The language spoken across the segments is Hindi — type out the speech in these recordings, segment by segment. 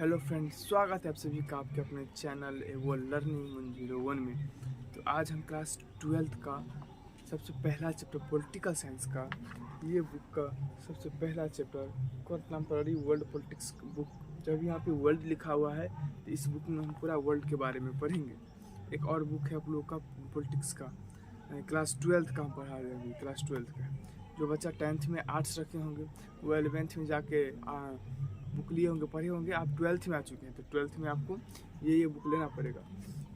हेलो फ्रेंड्स, स्वागत है आप सभी का आपके अपने चैनल वो लर्निंग 101 में। तो आज हम क्लास 12th का सबसे पहला चैप्टर पॉलिटिकल साइंस का ये बुक का सबसे पहला chapter contemporary world politics book. जब यहाँ पे वर्ल्ड लिखा हुआ है तो इस बुक में हम पूरा वर्ल्ड के बारे में पढ़ेंगे। एक और बुक है आप लोग का पॉलिटिक्स का, क्लास 12th का हम पढ़ा रहे हैं। क्लास 12th का जो बच्चा 10th में आर्ट्स रखे होंगे वो 11th में जाके बुक लिए होंगे, पढ़े होंगे। आप 12th में आ चुके हैं तो 12th में आपको ये बुक लेना पड़ेगा।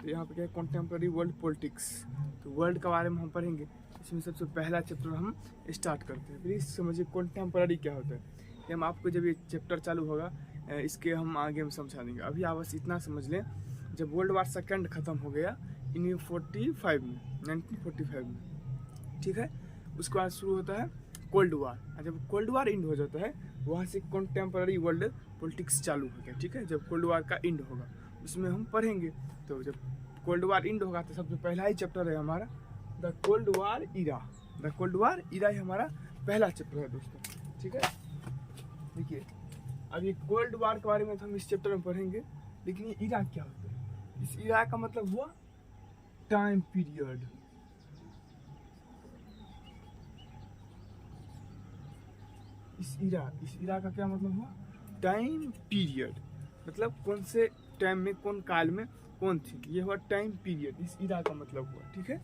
तो यहाँ पे क्या है, कंटेम्पररी वर्ल्ड पॉलिटिक्स। तो वर्ल्ड के बारे में हम पढ़ेंगे। इसमें सबसे पहला चैप्टर हम स्टार्ट करते हैं। प्लीज़ समझिए कंटेम्पररी क्या होता है। ये हम आपको जब ये चैप्टर चालू होगा इसके हम आगे में समझा देंगे। अभी आप बस इतना समझ लें, जब वर्ल्ड वार सेकेंड ख़त्म हो गया 1945 में, ठीक है, उसके बाद शुरू होता है कोल्ड वार। जब कोल्ड वार इंड हो जाता है वहाँ से कंटेम्पररी वर्ल्ड पॉलिटिक्स चालू हो गया। ठीक है, जब कोल्ड वार का इंड होगा उसमें हम पढ़ेंगे। तो जब कोल्ड वार इंड होगा तो सबसे पहला ही चैप्टर है हमारा the cold war era. The cold war era ही हमारा पहला चैप्टर है दोस्तों। ठीक है, देखिए अब ये कोल्ड वार के बारे में तो हम इस चैप्टर में पढ़ेंगे, लेकिन ये इरा क्या होता है। इस इरा का मतलब हुआ टाइम पीरियड। इस इरा का क्या मतलब हुआ, टाइम पीरियड। मतलब कौन से टाइम में, कौन काल में कौन थी, ये हुआ टाइम पीरियड। इस इरा का मतलब हुआ। ठीक है,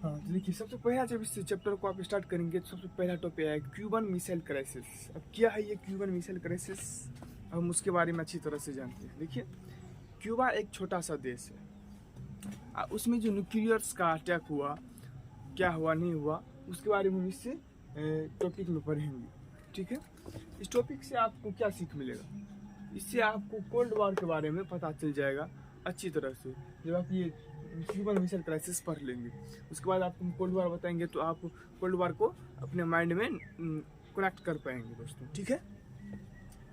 हाँ तो देखिए सबसे पहला जब इस चैप्टर को आप स्टार्ट करेंगे तो सबसे पहला टॉपिक है क्यूबन मिसाइल क्राइसिस। अब क्या है ये क्यूबन मिसाइल क्राइसिस, हम उसके बारे में अच्छी तरह से जानते हैं। देखिए क्यूबा एक छोटा सा देश है, उसमें जो न्यूक्लियर्स का अटैक हुआ, क्या हुआ नहीं हुआ, उसके बारे में हम इससे टॉपिक में पढ़ेंगे। ठीक है, इस टॉपिक से आपको क्या सीख मिलेगा, इससे आपको कोल्ड वार के बारे में पता चल जाएगा अच्छी तरह से। जब आप ये क्यूबन मिसाइल क्राइसिस पढ़ लेंगे उसके बाद आपको कोल्ड वार बताएंगे तो आप कोल्ड वार को अपने माइंड में कनेक्ट कर पाएंगे दोस्तों। ठीक है,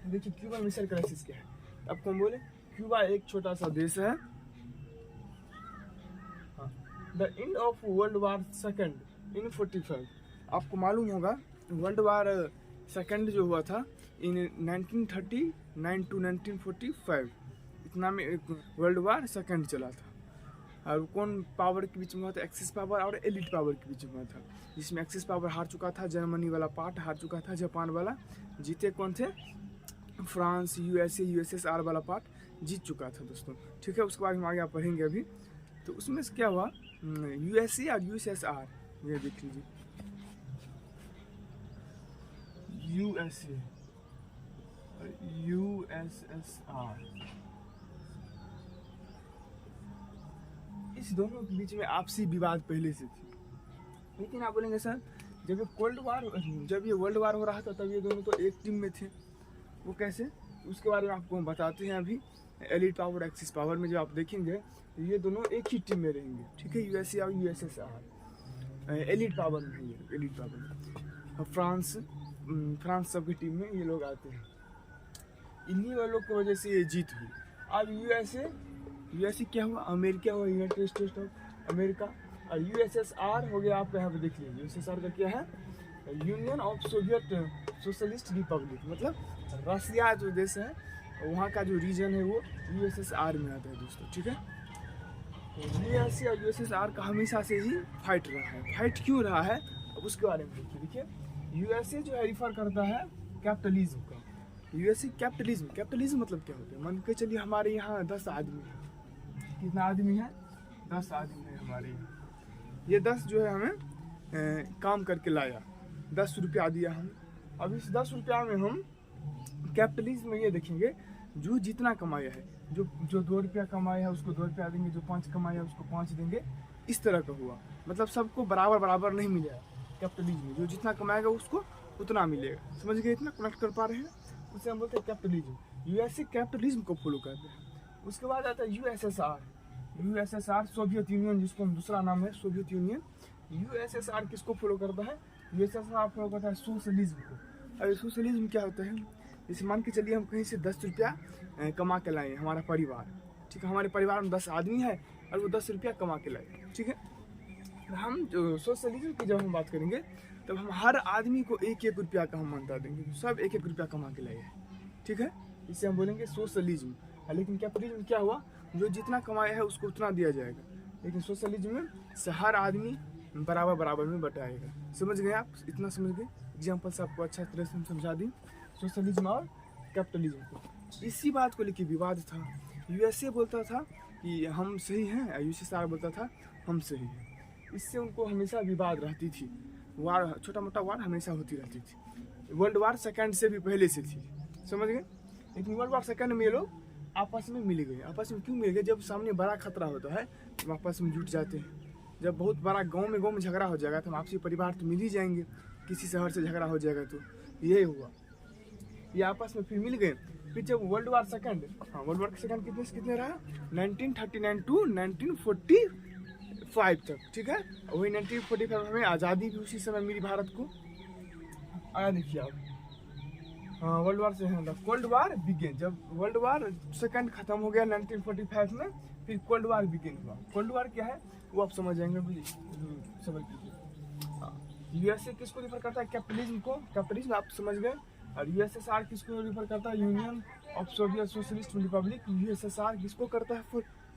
देखिए क्यूबन मिसाइल क्राइसिस क्या है। आपको हम बोले क्यूबा एक छोटा सा देश है। The end of world war second in 45। आपको मालूम होगा वर्ल्ड वार सेकेंड जो हुआ था इन 1939 टू 1945, इतना में वर्ल्ड वार सेकेंड चला था। और कौन पावर के बीच में हुआ था, एक्सिस पावर और एलिट पावर के बीच में हुआ था। जिसमें एक्सिस पावर हार चुका था, जर्मनी वाला पार्ट हार चुका था, जापान वाला। जीते कौन थे, फ्रांस, यूएसएसआर वाला पार्ट जीत चुका था दोस्तों। ठीक है, उसके बाद हम आगे पढ़ेंगे अभी। तो उसमें से क्या हुआ, यूएसए और यूएसएसआर, ये देख लीजिए यूएसए और यूएसएसआर, इस दोनों के बीच में आपसी विवाद पहले से थी। लेकिन आप बोलेंगे सर जब ये जब ये वर्ल्ड वार हो रहा था तब ये दोनों तो एक टीम में थे, वो कैसे, उसके बारे में आपको हम बताते हैं अभी। एलिट पावर एक्सिस पावर में जब आप देखेंगे तो ये दोनों एक ही टीम में रहेंगे। ठीक है, यूएसए और यूएसएसआर एलिट पावर में है। एलिट पावर में फ्रांस सब की टीम में ये लोग आते हैं। इन्हीं वालों की वजह से ये जीत हुई। अब यूएसए क्या हुआ, अमेरिका हुआ, यूनाइटेड स्टेट्स ऑफ अमेरिका। और यूएसएसआर हो गया, आप यहाँ पे देख लीजिए यूएसएसआर का क्या है, union of Soviet socialist Republic. मतलब रसिया जो देश है वहाँ का जो रीजन है वो यूएसएसआर में आता है दोस्तों। ठीक है, यूएसए और यूएसएसआर का हमेशा से ही फाइट रहा है। फाइट क्यों रहा है अब उसके बारे में देखिए। यूएसए जो है रिफर करता है कैपिटलिज्म का। यूएसए कैपिटलिज्म मतलब क्या होता है, मान के चलिए हमारे यहाँ 10 आदमी है। कितना आदमी है, 10 आदमी है हमारे यहाँ। ये 10 जो है हमें काम करके लाया, 10 रुपया दिया हम। अब इस 10 रुपया में हम कैपिटलिज्म में ये देखेंगे जो जितना कमाया है, जो 2 रुपया कमाया है उसको 2 रुपया देंगे, जो 5 कमाया है उसको 5 देंगे। इस तरह का हुआ, मतलब सबको बराबर नहीं मिलेगा। कैपिटलिज्म जो जितना कमाएगा उसको उतना मिलेगा। समझ गए, इतना कनेक्ट कर पा रहे हैं, उसे हम बोलते हैं कैपिटलिज्म। यूएसए कैपिटलिज्म को फॉलो करते हैं। उसके बाद आता है यूएसएसआर सोवियत यूनियन, जिसको हम दूसरा नाम है सोवियत यूनियन। यूएसएसआर किसको फॉलो करता है, यूएसएसआर फॉलो करता है सोशलिज्म को। अब सोशलिज्म क्या होता है, जैसे मान के चलिए हम कहीं से 10 रुपया कमा के लाए हमारा परिवार। ठीक है, हमारे परिवार में 10 आदमी है और वो 10 रुपया कमा के लाए। ठीक है, हम जो सोशलिज्म की जब हम बात करेंगे तब हम हर आदमी को 1-1 रुपया का हम मानता देंगे, सब 1-1 रुपया कमा के लाए हैं। ठीक है, इसे हम बोलेंगे सोशलिज्म। लेकिन कैपिटलिज्म क्या हुआ, जो जितना कमाया है उसको उतना दिया जाएगा, लेकिन सोशलिज्म में हर आदमी बराबर बराबर में बटाएगा। समझ गए आप, इतना समझ गए, एग्जाम्पल से आपको अच्छा तरह से समझा दी सोशलिज्म और कैपिटलिज्म को। इसी बात को लेकर विवाद था। यूएसए बोलता था कि हम सही हैं, यूएसएसआर बोलता था हम सही हैं। इससे उनको हमेशा विवाद रहती थी, वार, छोटा मोटा वार हमेशा होती रहती थी। वर्ल्ड वार सेकंड से भी पहले से थी, समझ गए। लेकिन वर्ल्ड वार सेकंड में ये लोग आपस में मिल गए। आपस में क्यों मिल गए, जब सामने बड़ा खतरा होता है तो आपस में जुट जाते हैं। जब बहुत बड़ा गांव में झगड़ा हो जाएगा तो हम आपसी परिवार तो मिल ही जाएंगे, किसी शहर से झगड़ा हो जाएगा तो यही हुआ, ये आपस में फिर मिल गए। फिर जब world war second, world war second कितने रहा, 1939 टू 1945 तक, ठीक है। वही 1945 में आज़ादी भी उसी समय मिली भारत को। आया देखिए आप, वर्ल्ड वार से कोल्ड वार बिगेन। जब वर्ल्ड वार सेकंड खत्म हो गया 1945 में, फिर कोल्ड वार बिगेन हुआ। कोल्ड वार क्या है वो आप समझ जाएंगे, समझ लीजिए। यूएसए किसको रिफर करता है, कैपिटलिज्म को, कैपिटलिज्म आप समझ गए। और यूएसएसआर किसको रिफर करता है, union of Soviet socialist Republic. USSR किसको करता है,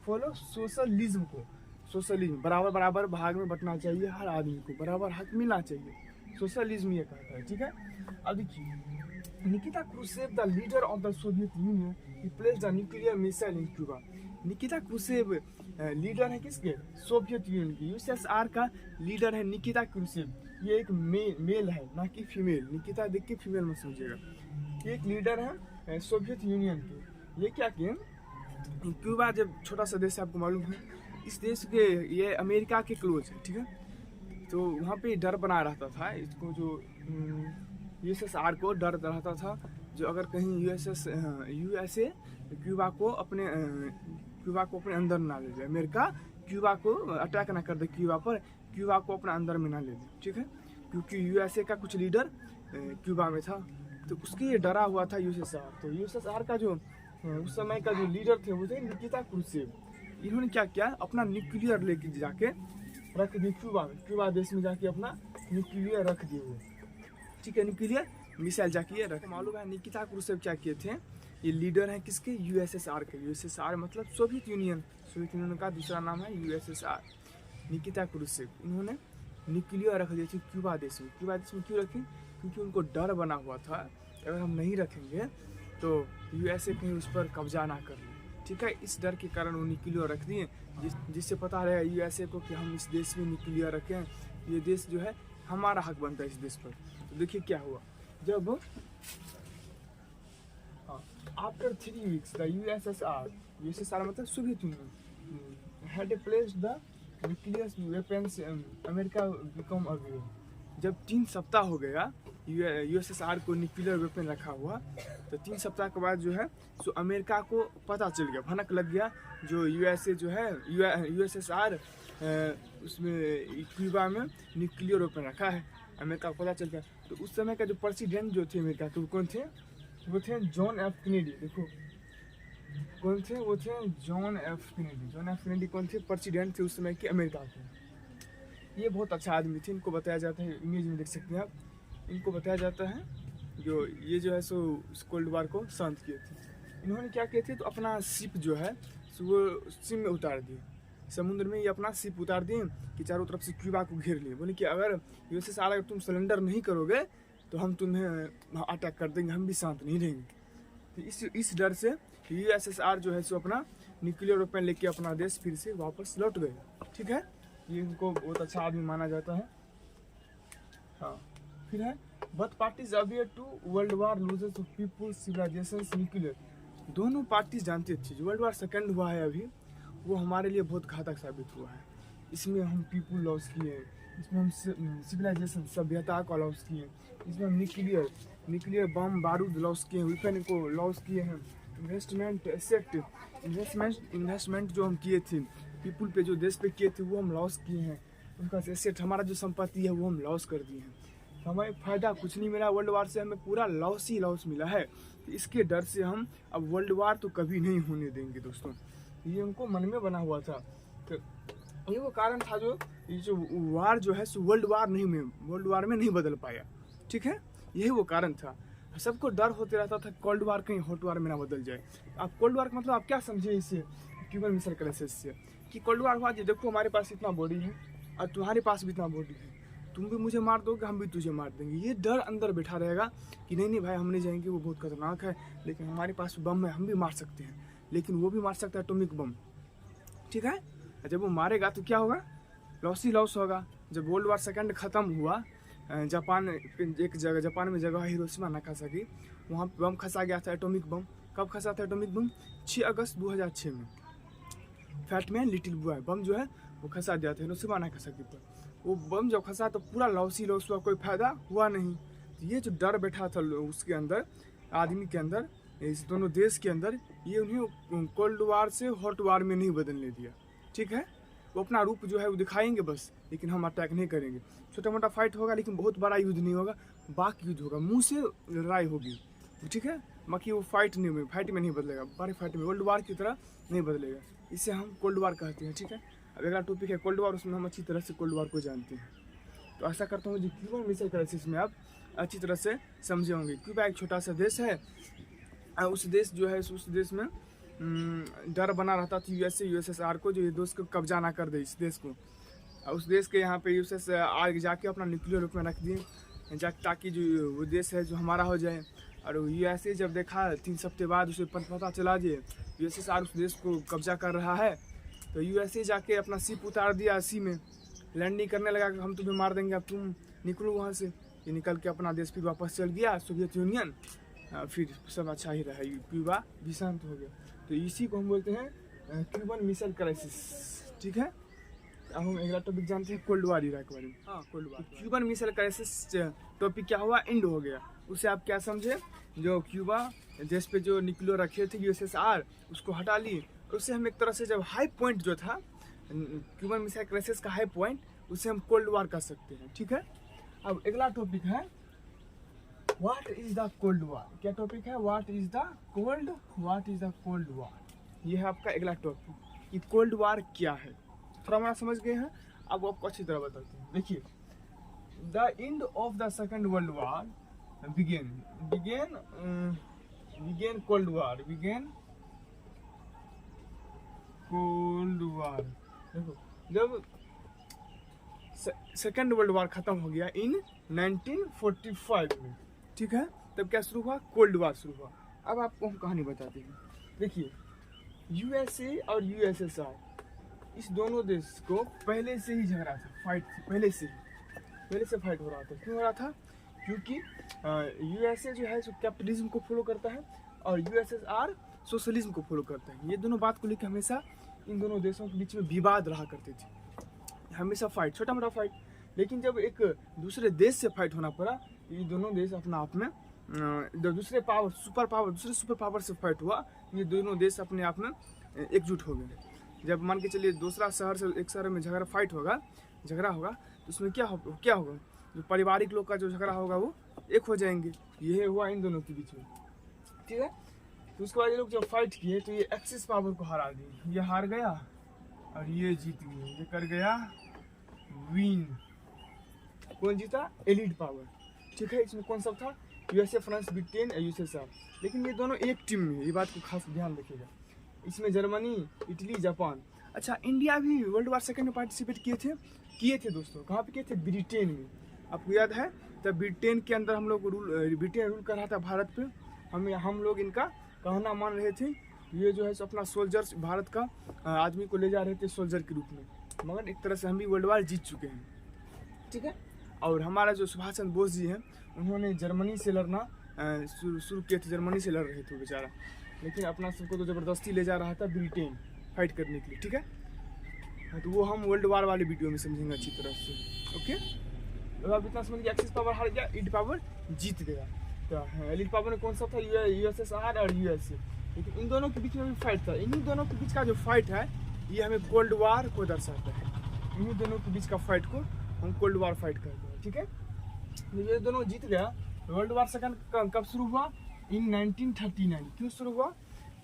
फॉलो सोशलिज्म को। सोशलिज्म बराबर बराबर भाग में बंटना चाहिए, हर आदमी को बराबर हक मिलना चाहिए, सोशलिज्म ये कहता है, ठीक है। अब देखिए, Nikita Khrushchev the leader of the Soviet union, he placed the nuclear missile in Cuba. Nikita Khrushchev leader है किसके, सोवियत यूनियन की। यूएसएसआर का लीडर है निकिता क्रुश्चेव। ये एक मेल है, ना कि फीमेल। निकिता देख के फीमेल मत समझिएगा। ये एक लीडर है सोवियत यूनियन के। ये क्या किए, क्यूबा जब छोटा सा देश है, आपको मालूम है, इस देश के ये अमेरिका के क्लोज है, ठीक है। तो वहाँ पे डर बना रहता था इसको, जो यूएसएसआर को डर रहता था, जो अगर कहीं यूएसए क्यूबा को अपने अंदर ना ले जाए, अमेरिका क्यूबा को अटैक ना कर दे, क्यूबा को अपने अंदर में ना ले ले, ठीक है। क्योंकि यूएसए का कुछ लीडर क्यूबा में था, तो उसके ये डरा हुआ था यूएसएसआर। तो यूएसएसआर का जो उस समय का जो लीडर थे वो थे निकिता क्रुश्चेव। इन्होंने क्या किया, अपना न्यूक्लियर लेके जाके रख दिए क्यूबा में, क्यूबा देश में जाके अपना न्यूक्लियर रख दिए हुए, ठीक है। न्यूक्लियर मिसाइल जाके रख, मालूम है निकिता क्रुश्चेव क्या किए थे, ये लीडर हैं किसके, यूएसएसआर के। यूएसएसआर मतलब सोवियत यूनियन, सोवियत यूनियन का दूसरा नाम है यूएसएसआर। निकिता क्रुश्चेव इन्होंने न्यूक्लियर रख दिए थे क्यूबा देश में। क्यूबा देश में क्यों रखे, क्योंकि उनको डर बना हुआ था अगर हम नहीं रखेंगे तो यूएसए कहीं उस पर कब्जा ना कर ले, ठीक है। इस डर के कारण वो न्यूक्लियर रख दिए, जिससे पता रहेगा यूएसए को कि हम इस देश में न्यूक्लियर रखें, ये देश जो है हमारा हक बनता है इस देश पर। तो देखिए क्या हुआ, जब आफ्टर 3 weeks द यूएसएसआर मतलब Soviet union had placed the nuclear weapons America become aware. जब 3 सप्ताह हो गया यूएसएसआर को न्यूक्लियर वेपन रखा हुआ, तो 3 सप्ताह के बाद जो है सो अमेरिका को पता चल गया, भनक लग गया, जो यूएसए जो है यूएसएसआर उसमें क्यूबा में न्यूक्लियर वेपन रखा है, अमेरिका को पता चल गया। तो उस समय का जो प्रेसिडेंट जो थे अमेरिका के, वो कौन थे, वो थे जॉन एफ कैनेडी। देखो कौन थे, वो थे John F Kennedy. John F Kennedy कौन थे, प्रेसिडेंट थे उस समय के अमेरिका के। ये बहुत अच्छा आदमी थे, इनको बताया जाता है, इमेज में देख सकते हैं आप, इनको बताया जाता है जो ये जो है सो कोल्ड वार को शांत किए थे। इन्होंने क्या किए थे, तो अपना शिप जो है सो वो शिप में उतार दिए, समुद्र में ये अपना शिप उतार दिए कि चारों तरफ से क्यूबा को घेर लिए। बोले कि अगर यूएसएसआर अगर तुम सरेंडर नहीं करोगे तो हम तुम्हें अटैक कर देंगे, हम भी शांत नहीं रहेंगे। तो इस डर से यूएसएसआर जो है सो अपना न्यूक्लियर वेपन लेके अपना देश फिर से वापस लौट गए, ठीक है। ये इनको बहुत अच्छा आदमी माना जाता है। हाँ, फिर है both parties aware to world war losses of people civilizations nuclear। दोनों पार्टीज जानते थे जो वर्ल्ड वार सेकंड हुआ है अभी, वो हमारे लिए बहुत घातक साबित हुआ है। इसमें हम पीपुल लॉस किए, इसमें हम सिविलाइजेशन सभ्यता को लॉस किए, इसमें हम न्यूक्लियर बम बारूद लॉस किए, वेपन को लॉस किए हैं, इन्वेस्टमेंट जो हम किए थे पीपुल पे, जो देश पे किए थे वो हम लॉस किए हैं। उनका एसेट, हमारा जो संपत्ति है वो हम लॉस कर दिए हैं। हमें फ़ायदा कुछ नहीं मिला वर्ल्ड वार से, हमें पूरा लॉस ही लॉस मिला है। तो इसके डर से हम अब वर्ल्ड वार तो कभी नहीं होने देंगे दोस्तों। ये उनको मन में बना हुआ था। तो ये वो कारण था जो ये जो वार जो है सो वर्ल्ड वार में नहीं बदल पाया, ठीक है। यही वो कारण था। सबको डर होते रहता था कोल्ड वार कहीं हॉट वार में ना बदल जाए। आप कोल्ड वार का मतलब आप क्या समझे इससे, क्यूबन मिसाइल क्राइसिस से, कि कोल्ड वार हुआ, देखो हमारे पास इतना बॉडी है और तुम्हारे पास भी इतना बॉडी है, तुम भी मुझे मार दोगे, हम भी तुझे मार देंगे। ये डर अंदर बैठा रहेगा कि नहीं नहीं भाई हम नहीं जाएंगे, वो बहुत खतरनाक है, लेकिन हमारे पास बम है, हम भी मार सकते हैं, लेकिन वो भी मार सकता है एटॉमिक बम। ठीक है, जब वो मारेगा तो क्या होगा, लॉस ही लॉस होगा। जब वर्ल्ड वार सेकंड ख़त्म हुआ, जापान एक जगह, जापान में जगह हिरोशिमा नागासाकी, वहाँ पे बम खसा गया था, एटॉमिक बम। कब खसा था एटॉमिक बम? 6 अगस्त 2006 में। फैटमैन लिटिल बॉय बम जो है वो खसा दिया था हिरोशिमा नागासाकी पर। वो बम जब खसा तो पूरा लॉस ही लॉस हुआ, कोई फायदा हुआ नहीं। तो ये जो डर बैठा था उसके अंदर, आदमी के अंदर, इस दोनों देश के अंदर, ये उन्हें कोल्ड वार से हॉट वार में नहीं बदलने दिया। ठीक है, वो अपना रूप जो है वो दिखाएंगे बस, लेकिन हम अटैक नहीं करेंगे। छोटा मोटा फाइट होगा लेकिन बहुत बड़ा युद्ध नहीं होगा, बाक युद्ध होगा, मुंह से लड़ाई होगी। ठीक है, बाकी वो फाइट में नहीं बदलेगा, बड़े फाइट में वर्ल्ड वार की तरह नहीं बदलेगा। इसे हम कोल्ड वार कहते हैं। ठीक है, अब अगला टॉपिक है कोल्ड वार, उसमें हम अच्छी तरह से कोल्ड वार को जानते हैं। तो ऐसा करता हूँ जो क्यूबा मिसाइल क्राइसिस में आप अच्छी तरह से समझे होंगे। क्यूबा एक छोटा सा देश है, उस देश जो है उस देश में डर बना रहता था यूएसए यूएसएसआर को, जो ये देश को कब्जा ना कर दे इस देश को। उस देश के यहाँ पे यूएसएसआर जाके अपना न्यूक्लियर रूप में रख दिए ताकि जो वो देश है जो हमारा हो जाए। और यूएसए जब देखा 3 हफ्ते बाद उसे पता चला जो यूएसएसआर उस देश को कब्जा कर रहा है, तो यूएसए जाके अपना शिप उतार दिया सी में, लैंडिंग करने लगा कि हम तुम्हें मार देंगे, अब तुम निकलो वहाँ से। ये निकल के अपना देश फिर वापस चल गया सोवियत यूनियन, फिर सब अच्छा ही रहा, क्यूबा भी शांत हो गया। तो इसी को हम बोलते हैं क्यूबन मिसाइल क्राइसिस। ठीक है, अब हम अगला टॉपिक जानते हैं कोल्ड वार इरा के बारे में। हाँ, कोल्ड वार। तो क्यूबन मिसाइल क्राइसिस टॉपिक क्या हुआ, एंड हो गया। उसे आप क्या समझे, जो क्यूबा देश पे जो न्यूक्लियर रखे थे यूएसएसआर, उसको हटा लिए। उससे हम एक तरह से जब हाई पॉइंट जो था क्यूबन मिसाइल क्राइसिस का हाई पॉइंट, उसे हम कोल्ड वार कर सकते हैं। ठीक है, अब अगला टॉपिक है व्हाट इज द कोल्ड वार। क्या टॉपिक है, व्हाट इज द कोल्ड वार। ये है आपका अगला टॉपिक कि कोल्ड वार क्या है। थोड़ा हमारा समझ गए हैं, अब आपको अच्छी तरह बताते हैं। देखिए, the end of the second world war begin cold war. देखो, जब सेकंड वर्ल्ड वार खत्म हो गया इन 1945 में, ठीक है, तब क्या शुरू हुआ, कोल्ड वार शुरू हुआ। अब आपको हम कहानी बताते हैं। देखिए, यूएसए और यूएसएसआर, इस दोनों देश को पहले से ही झगड़ा था, फाइट थी, पहले से फाइट हो रहा था। क्यों हो रहा था, क्योंकि यूएसए जो है कैपिटलिज्म को फॉलो करता है और यूएसएसआर सोशलिज्म को फॉलो करता है। ये दोनों बात को लेकर हमेशा इन दोनों देशों के बीच में विवाद रहा करते थे, हमेशा फाइट, छोटा मोटा फाइट। लेकिन जब एक दूसरे देश से फाइट होना पड़ा, ये दोनों देश अपना आप में दूसरे सुपर पावर से फाइट हुआ, ये दोनों देश अपने आप में एकजुट हो गए। जब मान के चलिए दूसरा शहर से एक शहर में झगड़ा होगा, तो उसमें क्या होगा, जो पारिवारिक लोग का जो झगड़ा होगा वो एक हो जाएंगे। ये हुआ इन दोनों के बीच में। ठीक है, तो उसके बाद ये लोग जब फाइट किए तो ये एक्सिस पावर को हरा दिए, ये हार गया और ये जीत गए, ये कर गया विन। कौन जीता, एलिट पावर। ठीक है, इसमें कौन सब था, यूएसए, फ्रांस, ब्रिटेन, यूएसएसआर। लेकिन ये दोनों एक टीम में, ये बात को खास ध्यान रखिएगा। इसमें जर्मनी, इटली, जापान। अच्छा, इंडिया भी वर्ल्ड वार सेकंड में पार्टिसिपेट किए थे दोस्तों। कहाँ पे किए थे, ब्रिटेन में। आपको याद है, तब ब्रिटेन के अंदर ब्रिटेन रूल कर रहा था भारत पे। हम लोग इनका कहना मान रहे थे। ये जो है अपना सोल्जर्स, भारत का आदमी को ले जा रहे थे सोल्जर के रूप में, मगर एक तरह से हम भी वर्ल्ड वार जीत चुके हैं। ठीक है, और हमारा जो सुभाष चंद्र बोस जी हैं, उन्होंने जर्मनी से लड़ना शुरू किए थे, जर्मनी से लड़ रहे थे बेचारा, लेकिन अपना सबको तो ज़बरदस्ती ले जा रहा था ब्रिटेन फाइट करने के लिए। ठीक है, तो वो हम वर्ल्ड वार वाले वीडियो में समझेंगे अच्छी तरह से। ओके, तो आप इतना समझ गया, एक्सिस पावर हार गया, एलिट पावर जीत गया। तो एलिट पावर में कौन सा था, यूएसएसआर और यूएसए। लेकिन इन दोनों के बीच में भी फाइट था। इन्हीं दोनों के बीच का जो फाइट है, ये हमें कोल्ड वार को दर्शाता है। इन्हीं दोनों के बीच का फाइट को हम कोल्ड वार फाइट करते हैं। ठीक है, ये दोनों जीत गया। वर्ल्ड वार सेकंड कब शुरू हुआ, इन 1939। क्यों शुरू हुआ,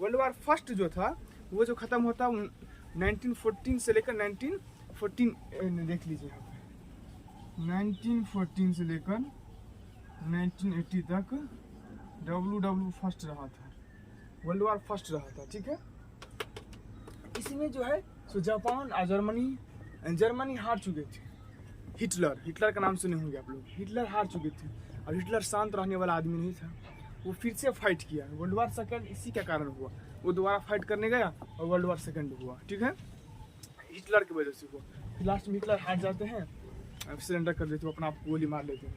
वर्ल्ड वार फर्स्ट जो था वो जो खत्म होता 1914 से लेकर 1914 देख लीजिए यहाँ पे, 1914 से लेकर 1980 तक WW फर्स्ट रहा था, वर्ल्ड वार फर्स्ट रहा था, ठीक है। इसमें जो है सो जापान और जर्मनी हार चुके थे। हिटलर का नाम सुने होंगे आप लोग। हिटलर हार चुके थे और हिटलर शांत रहने वाला आदमी नहीं था। वो फिर से फाइट किया। वर्ल्ड वार सेकंड इसी के कारण हुआ। वो दोबारा फाइट करने गया और वर्ल्ड वार सेकंड हुआ, ठीक है, हिटलर की वजह से हुआ। फिर लास्ट में हिटलर हार जाते हैं, सरेंडर कर देते, अपना आप गोली मार लेते हैं,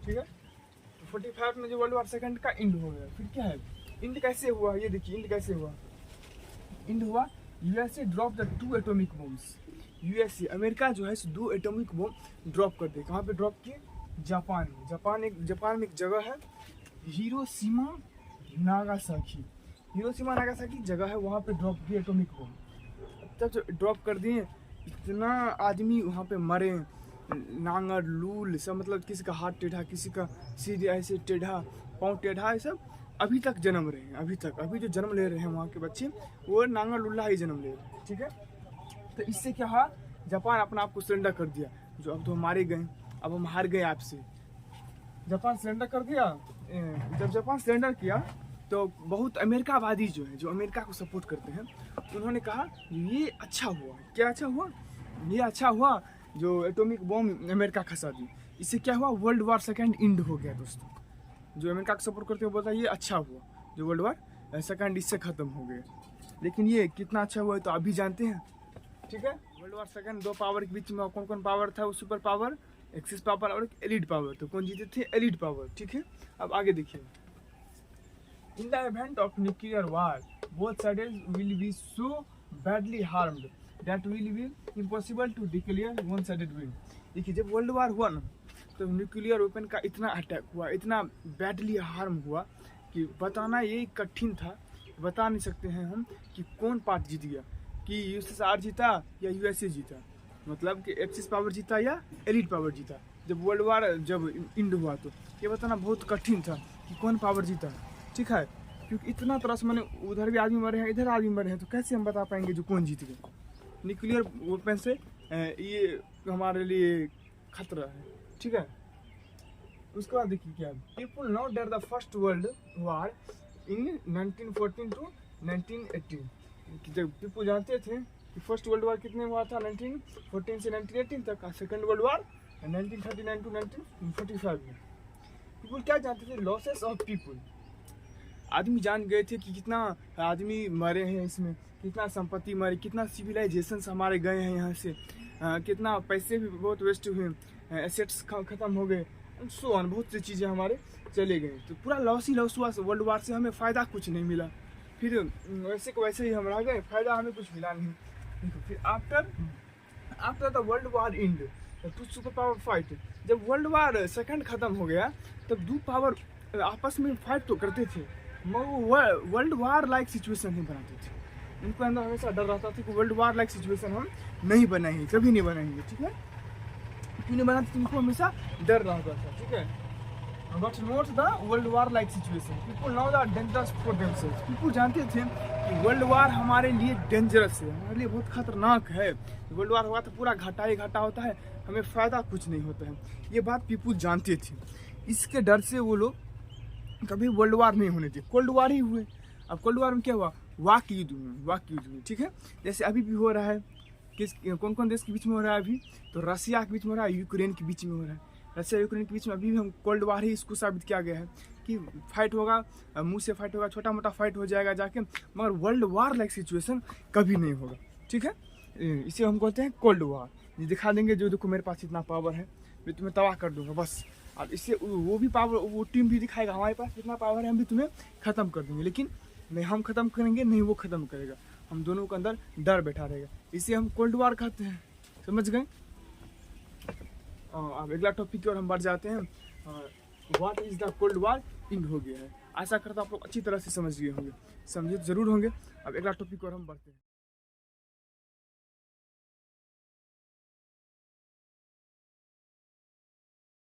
ठीक है। तो 45 में जो वर्ल्ड वार सेकंड का एंड हो गया। फिर क्या है, एंड कैसे हुआ, ये देखिए एंड कैसे हुआ। एंड हुआ USA drop the 2 atomic bombs. USA America जो है 2 एटॉमिक बॉम्ब ड्रॉप कर दे। कहाँ पे ड्रॉप किए, जापान में। जापान में एक जगह है हिरोशिमा नागासाकी। हिरोशिमा नागासाकी जगह है, वहाँ पे ड्रॉप किए एटॉमिक बॉम्ब। तब जो ड्रॉप कर दिए, इतना आदमी वहाँ पे मरे, नांगर लूल सब, मतलब किसी का हाथ टेढ़ा, किसी का सिर ऐसे टेढ़ा, पाँव टेढ़ा, ये सब अभी तक जन्म रहे हैं। अभी जो जन्म ले रहे हैं वहाँ के बच्चे, वो नांगर लुल्ला ही जन्म ले रहे हैं, ठीक है। तो इससे क्या हुआ, जापान अपना आप को सरेंडर कर दिया। जो अब तो हम मारे गए, अब हम हार गए आपसे। जापान सरेंडर कर दिया। जब जापान सरेंडर किया तो बहुत अमेरिकावादी जो है, जो अमेरिका को सपोर्ट करते हैं, उन्होंने कहा ये अच्छा हुआ। क्या अच्छा हुआ, ये अच्छा हुआ जो एटॉमिक बॉम्ब अमेरिका खसा दी। इससे क्या हुआ, वर्ल्ड वार सेकेंड एंड हो गया दोस्तों। जो अमेरिका को सपोर्ट करते हैं बोलता है ये अच्छा हुआ, जो वर्ल्ड वार सेकेंड इससे ख़त्म हो गया। लेकिन ये कितना अच्छा हुआ है तो अभी जानते हैं, ठीक है। वर्ल्ड वार सेकेंड 2 पावर के बीच में कौन कौन पावर था, वो सुपर पावर, एक्सिस पावर और एलीट पावर। तो कौन जीते थे, एलीट पावर, ठीक है। अब आगे देखिए, in the event of nuclear war both sides will be so badly harmed that will be impossible to declare one sided win. देखिए जब वर्ल्ड वार हुआ ना, तो न्यूक्लियर वेपन का इतना अटैक हुआ, इतना बैडली हार्म हुआ कि बताना ये कठिन था। बता नहीं सकते हैं हम कि कौन पार्ट जीत गया, कि यूएसएसआर जीता या यूएसए जीता, मतलब कि एक्सिस पावर जीता या एलीट पावर जीता। जब वर्ल्ड वार जब एंड हुआ तो ये बताना बहुत कठिन था कि कौन पावर जीता, ठीक है। क्योंकि इतना तरह से मैंने उधर भी आदमी मरे हैं, इधर आदमी मरे हैं, तो कैसे हम बता पाएंगे जो कौन जीत गए। न्यूक्लियर वेपन से ये हमारे लिए खतरा है, ठीक है। उसके बाद देखिए क्या, people know date the first world war in 1914 to 1918। जब पीपुल जानते थे कि फर्स्ट वर्ल्ड वार कितने हुआ था, 1914 से 1918 तक, का सेकंड वर्ल्ड वार 1939 टू 1945 में। पीपुल क्या जानते थे, लॉसेस ऑफ पीपुल। आदमी जान गए थे कि कितना आदमी मरे हैं इसमें, कितना संपत्ति मरे, कितना सिविलाइजेशन हमारे गए हैं यहाँ से, कितना पैसे भी बहुत वेस्ट हुए, एसेट्स खत्म हो गए, सो ऑन, बहुत सी चीज़ें हमारे चले गए। तो पूरा लॉस ही लॉस हुआ वर्ल्ड वार से, हमें फ़ायदा कुछ नहीं मिला। फिर वैसे को वैसे ही हम रह गए, फ़ायदा हमें कुछ मिला नहीं। देखो फिर after the world war end two super power fight. जब वर्ल्ड वार सेकंड ख़त्म हो गया तब 2 पावर आपस में फाइट तो करते थे, मगर वर्ल्ड वार लाइक सिचुएशन नहीं बनाते थे। उनको अंदर हमेशा डर रहता था कि वर्ल्ड वार लाइक सिचुएशन हम नहीं बनाएंगे, कभी नहीं बनाएंगे, ठीक है। क्यों नहीं बनाते, तुमको हमेशा डर रहता था, ठीक है। But not the world war like situation, people know the dangerous for themselves. People जानते थे कि वर्ल्ड वार हमारे लिए डेंजरस है, हमारे लिए बहुत खतरनाक है। वर्ल्ड वार हुआ तो पूरा घाटा ही घाटा होता है, हमें फ़ायदा कुछ नहीं होता है। ये बात पीपुल जानते थे। इसके डर से वो लोग कभी वर्ल्ड वार नहीं होने थे, कोल्ड वार ही हुए। अब कोल्ड वार में क्या हुआ, वाक युद्ध हुए, ठीक है। जैसे अभी भी हो रहा है, कौन कौन देश के बीच में हो रहा है अभी, तो रसिया के बीच में हो रहा है, यूक्रेन के बीच में हो रहा है। रसिया यूक्रेन के बीच में अभी भी हम कोल्ड वार ही इसको साबित किया गया है कि फाइट होगा, मुंह से फाइट होगा, छोटा मोटा फाइट हो जाएगा जाके, मगर वर्ल्ड वार लाइक सिचुएशन कभी नहीं होगा, ठीक है। इसे हम कहते हैं कोल्ड वार। ये दिखा देंगे जो देखो मेरे पास इतना पावर है, मैं तुम्हें तबाह कर दूंगा बस। और इससे वो भी पावर, वो टीम भी दिखाएगा हमारे पास कितना पावर है, हम भी तुम्हें ख़त्म कर देंगे। लेकिन नहीं हम ख़त्म करेंगे, नहीं वो ख़त्म करेगा, हम दोनों के अंदर डर बैठा रहेगा। इसे हम कोल्ड वार कहते हैं, समझ गए। अब अगला टॉपिक की ओर हम बढ़ जाते हैं। What is the cold war and हो गया है। आशा करता हूँ आप लोग अच्छी तरह से समझ गए होंगे, समझे ज़रूर होंगे। अब अगला टॉपिक की ओर हम बढ़ते हैं।